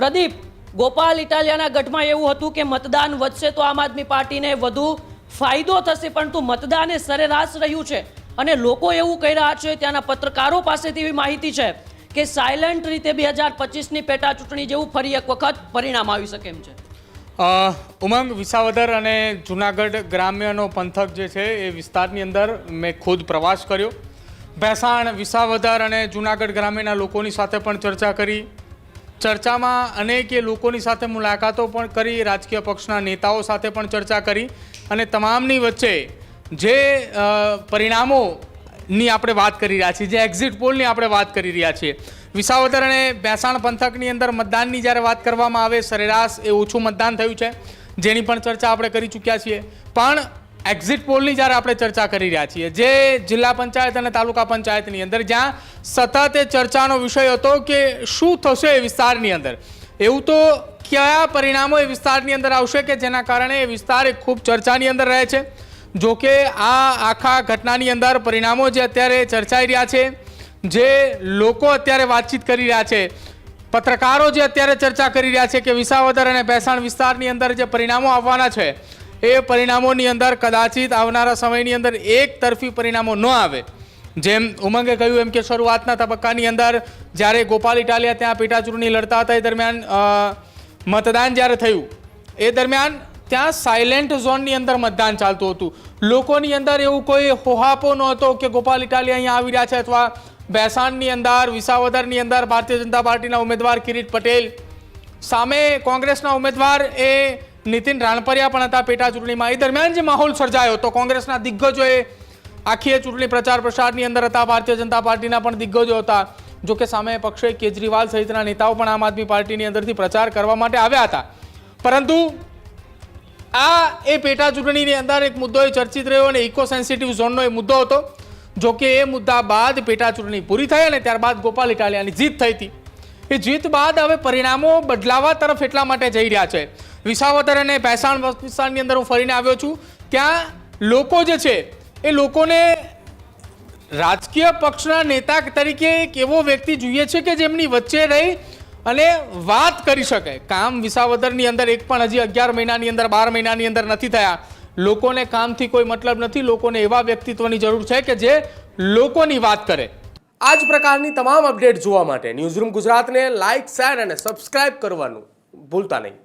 પ્રદીપ, ગોપાલ ઇટાલિયાના ગઢમાં એવું હતું કે મતદાન વધશે તો આમ આદમી પાર્ટીને વધુ ફાયદો થશે, પરંતુ મતદાન એ સરેરાશ રહ્યું છે અને લોકો એવું કહી રહ્યા છે, ત્યાંના પત્રકારો પાસેથી એવી માહિતી છે કે સાયલન્ટ રીતે 2025ની પેટા ચૂંટણી જેવું ફરી એક વખત પરિણામ આવી શકે એમ છે. ઉમંગ, વિસાવદર અને જુનાગઢ ગ્રામ્યનો પંથક જે છે એ વિસ્તારની અંદર મેં ખુદ પ્રવાસ કર્યો. ભેસાણ, વિસાવદર અને જુનાગઢ ગ્રામ્યના લોકોની સાથે પણ ચર્ચા કરી. ચર્ચામાં અનેકે લોકોની સાથે મુલાકાતો પણ કરી, રાજકીય પક્ષના નેતાઓ સાથે પણ ચર્ચા કરી અને તમામની વચ્ચે જે પરિણામોની આપણે વાત કરી રહ્યા છીએ, જે એક્ઝિટ પોલની આપણે વાત કરી રહ્યા છીએ, વિસાવદર અને ભેસાણ પંથકની અંદર મતદાનની જ્યારે વાત કરવામાં આવે, સરેરાશ એ ઓછું મતદાન થયું છે, જેની પણ ચર્ચા આપણે કરી ચૂક્યા છીએ. પણ એક્ઝિટ પોલની જ્યારે આપણે ચર્ચા કરી રહ્યા છીએ, જે જિલ્લા પંચાયત અને તાલુકા પંચાયતની અંદર જ્યાં સતત એ ચર્ચાનો વિષય હતો કે શું થશે એ વિસ્તારની અંદર, એવું તો કયા પરિણામો એ વિસ્તારની અંદર આવશે કે જેના કારણે એ વિસ્તાર ખૂબ ચર્ચાની અંદર રહે છે. જો કે આ આખા ઘટનાની અંદર પરિણામો જે અત્યારે ચર્ચાઈ રહ્યા છે, જે લોકો અત્યારે વાતચીત કરી રહ્યા છે, પત્રકારો જે અત્યારે ચર્ચા કરી રહ્યા છે કે વિસાવદર અને ભેસાણ વિસ્તારની અંદર જે પરિણામો આવવાના છે એ પરિણામોની અંદર કદાચિત આવનારા સમયની અંદર એક તરફી પરિણામો ન આવે. જેમ ઉમંગે કહ્યું એમ કે શરૂઆતના તબક્કાની અંદર જ્યારે ગોપાલ ઇટાલિયા ત્યાં પેટા ચૂંટણી લડતા હતા, એ દરમિયાન મતદાન જ્યારે થયું એ દરમિયાન ત્યાં સાયલેન્ટ ઝોનની અંદર મતદાન ચાલતું હતું. લોકોની અંદર એવું કોઈ હોહાપો નહોતો કે ગોપાલ ઇટાલિયા અહીંયા આવી રહ્યા છે, અથવા ભેસાણની અંદર, વિસાવદરની અંદર ભારતીય જનતા પાર્ટીના ઉમેદવાર કિરીટ પટેલ સામે કોંગ્રેસના ઉમેદવાર એ નીતિન રાણપરિયા પણ હતા પેટા ચૂંટણીમાં. એ દરમિયાન જે માહોલ સર્જાયો તો કોંગ્રેસના દિગ્ગજોએ આખી ચૂંટણી પ્રચાર પ્રસારની અંદર હતા, ભારતીય જનતા પાર્ટીના પણ દિગ્ગજો હતા. જો કે સામે પક્ષે કેજરીવાલ સહિતના નેતાઓ પણ આમ આદમી પાર્ટીની અંદરથી પ્રચાર કરવા માટે આવ્યા હતા. પરંતુ આ એ પેટા ચૂંટણીની અંદર એક મુદ્દો એ ચર્ચિત રહ્યો અને ઇકો સેન્સિટિવ ઝોનનો એ મુદ્દો હતો. જો કે એ મુદ્દા બાદ પેટા ચૂંટણી પૂરી થઈ અને ત્યારબાદ ગોપાલ ઇટાલિયાની જીત થઈ હતી. એ જીત બાદ હવે પરિણામો બદલાવા તરફ એટલા માટે જઈ રહ્યા છે. વિસાવદર અને ભેસાણ વિસ્તારની અંદર હું ફરીને આવ્યો છું. ત્યાં લોકો જે છે એ લોકોને રાજકીય પક્ષના નેતા તરીકે એક એવો વ્યક્તિ જોઈએ છે કે જેમની વચ્ચે રહી અને વાત કરી શકે. કામ વિસાવદરની અંદર એક પણ હજી 11 મહિનાની અંદર, 12 મહિનાની અંદર નથી થયા. લોકોને કામથી કોઈ મતલબ નથી. લોકોને એવા વ્યક્તિત્વની જરૂર છે કે જે લોકોની વાત કરે. આ જ પ્રકારની તમામ અપડેટ જોવા માટે ન્યૂઝરૂમ ગુજરાતને લાઇક, શેર અને સબસ્ક્રાઇબ કરવાનું ભૂલતા નહીં.